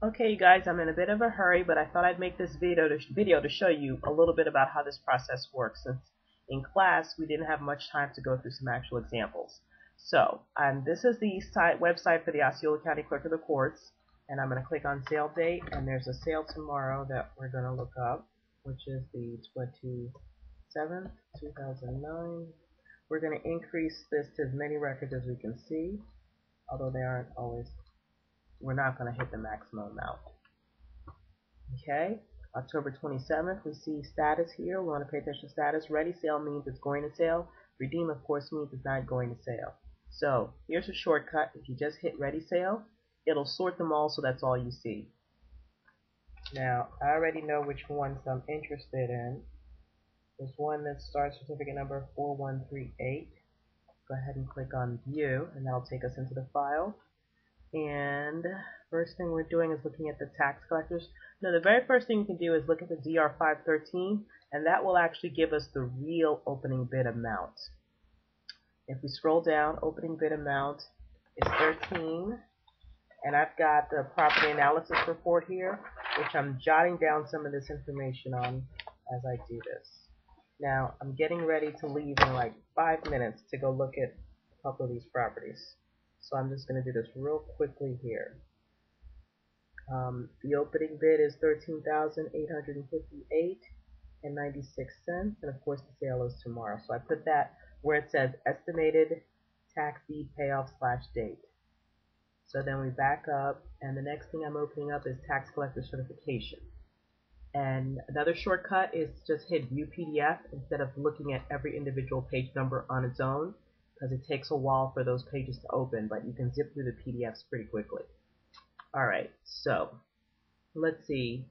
Okay, you guys, I'm in a bit of a hurry, but I thought I'd make this video to show you a little bit about how this process works, since in class we didn't have much time to go through some actual examples. So, this is the website for the Osceola County Clerk of the Courts, and I'm going to click on sale date, and there's a sale tomorrow that we're going to look up, which is the 27th, 2009. We're going to increase this to as many records as we can see, although they aren't always. We're not going to hit the maximum amount. Okay, October 27th, we see status here. We want to pay attention to status. Ready sale means it's going to sale. Redeem, of course, means it's not going to sale. So here's a shortcut. If you just hit ready sale, it'll sort them all so that's all you see. Now, I already know which ones I'm interested in. There's one that starts certificate number 4138. Go ahead and click on view, and that'll take us into the file. And first thing we're doing is looking at the tax collectors. Now, the very first thing you can do is look at the DR 513, and that will actually give us the real opening bid amount. If we scroll down, opening bid amount is 13, and I've got the property analysis report here, which I'm jotting down some of this information on as I do this. Now, I'm getting ready to leave in like 5 minutes to go look at a couple of these properties. So I'm just going to do this real quickly here. The opening bid is $13,858 and 96 cents, and of course the sale is tomorrow. So I put that where it says estimated tax deed payoff / date. So then we back up, and the next thing I'm opening up is tax collector certification. And another shortcut is just hit view PDF instead of looking at every individual page number on its own, because it takes a while for those pages to open, but you can zip through the PDFs pretty quickly. Alright, so let's see.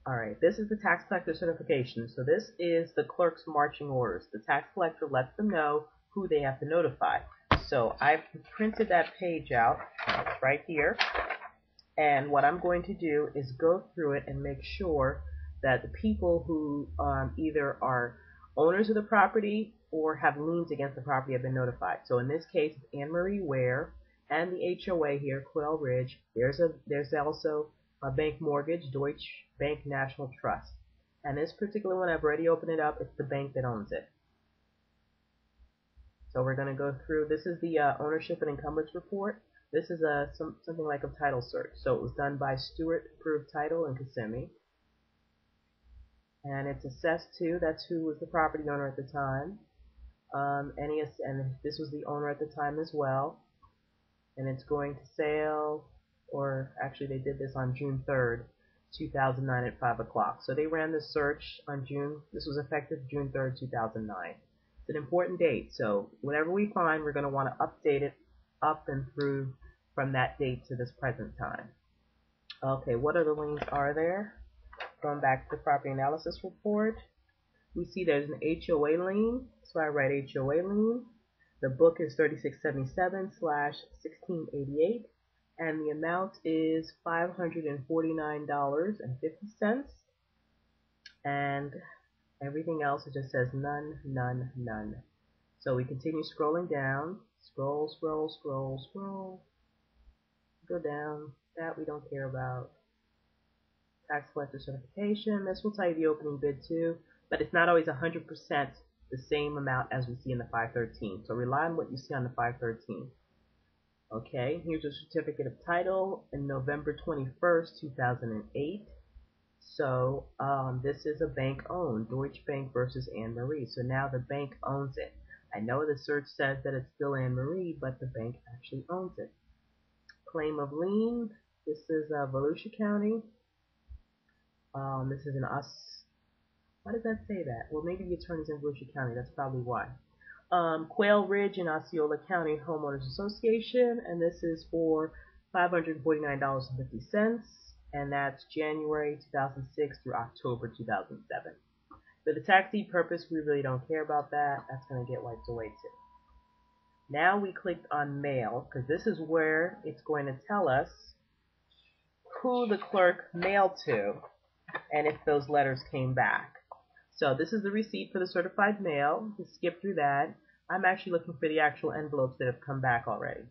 Alright, this is the tax collector certification. So this is the clerk's marching orders. The tax collector lets them know who they have to notify. So I've printed that page out right here, and what I'm going to do is go through it and make sure that the people who either are owners of the property or have liens against the property have been notified. So in this case, it's Anne Marie Ware and the HOA here, Quail Ridge. There's also a bank mortgage, Deutsche Bank National Trust. And this particular one, I've already opened it up. It's the bank that owns it. So we're going to go through. This is the ownership and encumbrance report. This is something like a title search. So it was done by Stewart Approved Title in Kissimmee. And it's assessed to, that's who was the property owner at the time. And this was the owner at the time as well. And it's going to sale, or actually they did this on June 3rd, 2009 at 5 o'clock. So they ran the search on this was effective June 3rd, 2009. It's an important date, so whatever we find, we're going to want to update it up and through from that date to this present time. Okay, what other liens are there? Going back to the property analysis report, we see there's an HOA lien, so I write HOA lien. The book is 3677/1688, and the amount is $549.50, and everything else, it just says none, none, none. So we continue scrolling down, scroll, scroll, scroll, scroll, go down, that we don't care about. Tax collector certification, this will tell you the opening bid too, but it's not always 100% the same amount as we see in the 513. So rely on what you see on the 513. Okay, here's a certificate of title in November 21st, 2008. So this is a bank owned, Deutsche Bank versus Anne Marie. So now the bank owns it. I know the search says that it's still Anne Marie, but the bank actually owns it. Claim of lien, this is Volusia County. This is why does that say that? Well, maybe the attorney's in Volusia County, that's probably why. Quail Ridge in Osceola County Homeowners Association, and this is for $549.50, and that's January 2006 through October 2007. For the tax deed purpose, we really don't care about that. That's going to get wiped away too. Now we clicked on mail, because this is where it's going to tell us who the clerk mailed to and if those letters came back. So this is the receipt for the certified mail. We'll skip through that. I'm actually looking for the actual envelopes that have come back already.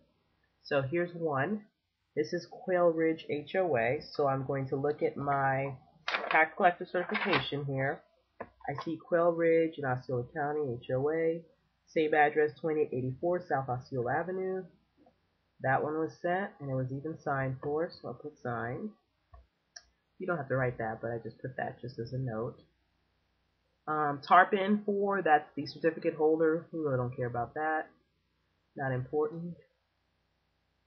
So here's one. This is Quail Ridge HOA, so I'm going to look at my tax collector certification here. I see Quail Ridge in Osceola County, HOA. Same address, 2884 South Osceola Avenue. That one was sent, and it was even signed for, so I'll put signed. You don't have to write that, but I just put that just as a note. Tarpon 4, that's the certificate holder. We really don't care about that. Not important.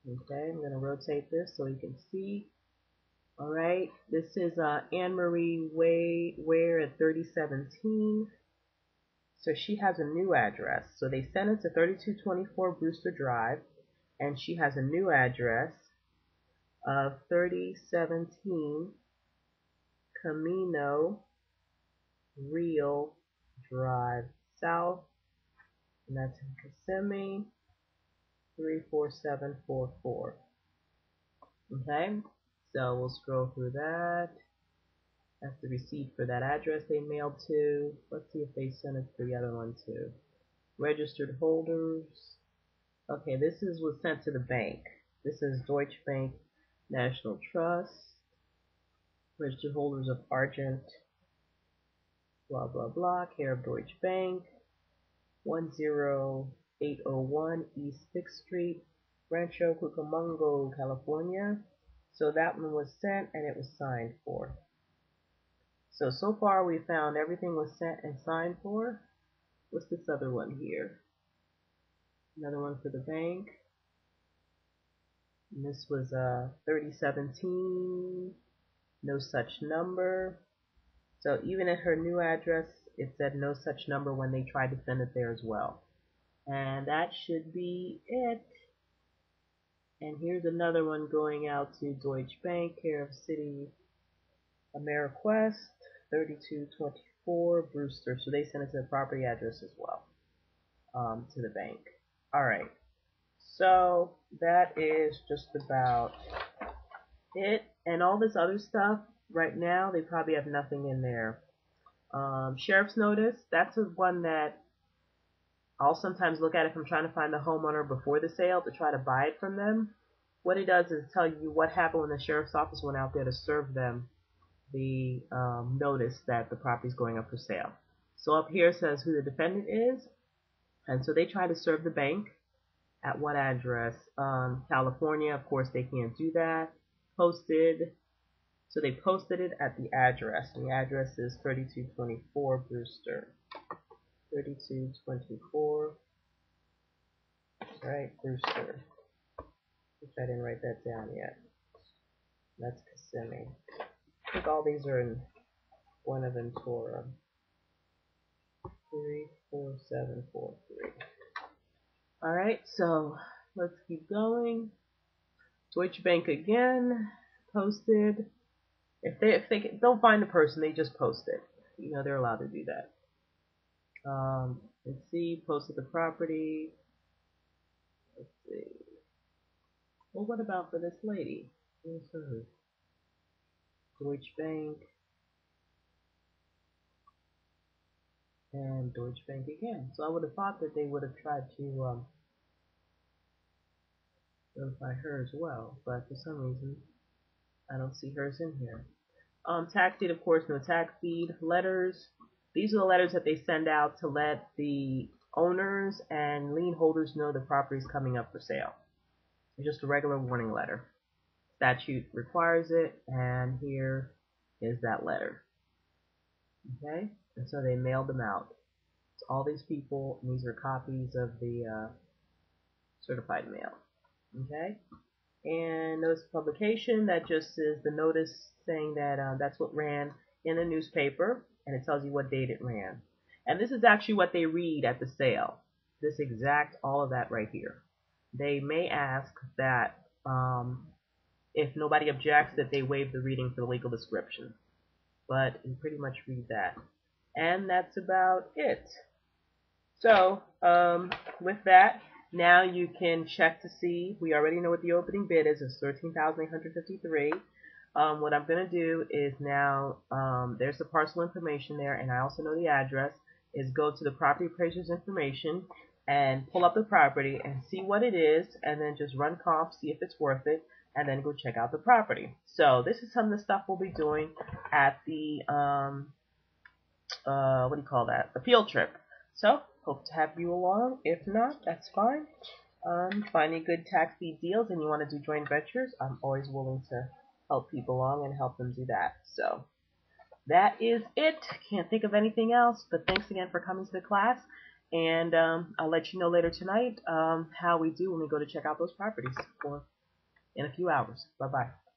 Okay, I'm going to rotate this so you can see. Alright, this is Anne Marie Ware at 3017. So she has a new address. So they sent it to 3224 Brewster Drive, and she has a new address of 3017 Camino Real Drive South, and that's in Kissimmee, 34744. Okay, so we'll scroll through that. That's the receipt for that address they mailed to. Let's see if they sent it to the other one too. Registered holders. Okay, this was sent to the bank. This is Deutsche Bank National Trust. Registered holders of Argent, blah blah blah, care of Deutsche Bank, 10801 East 6th Street, Rancho Cucamonga, California. So that one was sent and it was signed for. So far we found everything was sent and signed for. What's this other one here? Another one for the bank. And this was 3017, no such number. So even at her new address, it said no such number when they tried to send it there as well. And that should be it. And here's another one going out to Deutsche Bank, care of City Ameriquest, 3224 Brewster. So they sent it to the property address as well, to the bank. Alright, so that is just about it. And all this other stuff, right now, they probably have nothing in there. Sheriff's notice, that's the one that I'll sometimes look at if I'm trying to find the homeowner before the sale to try to buy it from them. What it does is tell you what happened when the sheriff's office went out there to serve them the notice that the property is going up for sale. So up here it says who the defendant is, and so they try to serve the bank at what address? California, of course they can't do that. Posted. So they posted it at the address. The address is 3224 Brewster. 3224. Right, Brewster. Which I didn't write that down yet. That's Kissimmee. I think all these are in Buenaventura. 34743. Alright, so let's keep going. Deutsche Bank again. Posted. If they don't find the person, they just post it. You know, they're allowed to do that. Let's see, posted the property. Let's see. Well, what about for this lady? Where's her? Deutsche Bank. And Deutsche Bank again. So I would have thought that they would have tried to notify her as well, but for some reason I don't see hers in here. Tax deed, of course, no tax deed. Letters. These are the letters that they send out to let the owners and lien holders know the property is coming up for sale. It's just a regular warning letter. Statute requires it, and here is that letter. Okay, and so they mailed them out to all these people, and these are copies of the certified mail. Okay, and notice of publication, that just is the notice saying that that's what ran in the newspaper, and it tells you what date it ran. And this is actually what they read at the sale. This exact, all of that right here. They may ask that if nobody objects, that they waive the reading for the legal description. But you pretty much read that. And that's about it. So, with that, now you can check to see. We already know what the opening bid is. It's $13,853. What I'm going to do is now, there's the parcel information there, and I also know the address, is go to the property appraiser's information and pull up the property and see what it is, and then just run comps, see if it's worth it, and then go check out the property. So this is some of the stuff we'll be doing at the what do you call that? The field trip. So hope to have you along. If not, that's fine. Finding good tax deed deals and you want to do joint ventures, I'm always willing to help people along and help them do that. So that is it. Can't think of anything else, but thanks again for coming to the class. And I'll let you know later tonight how we do when we go to check out those properties in a few hours. Bye-bye.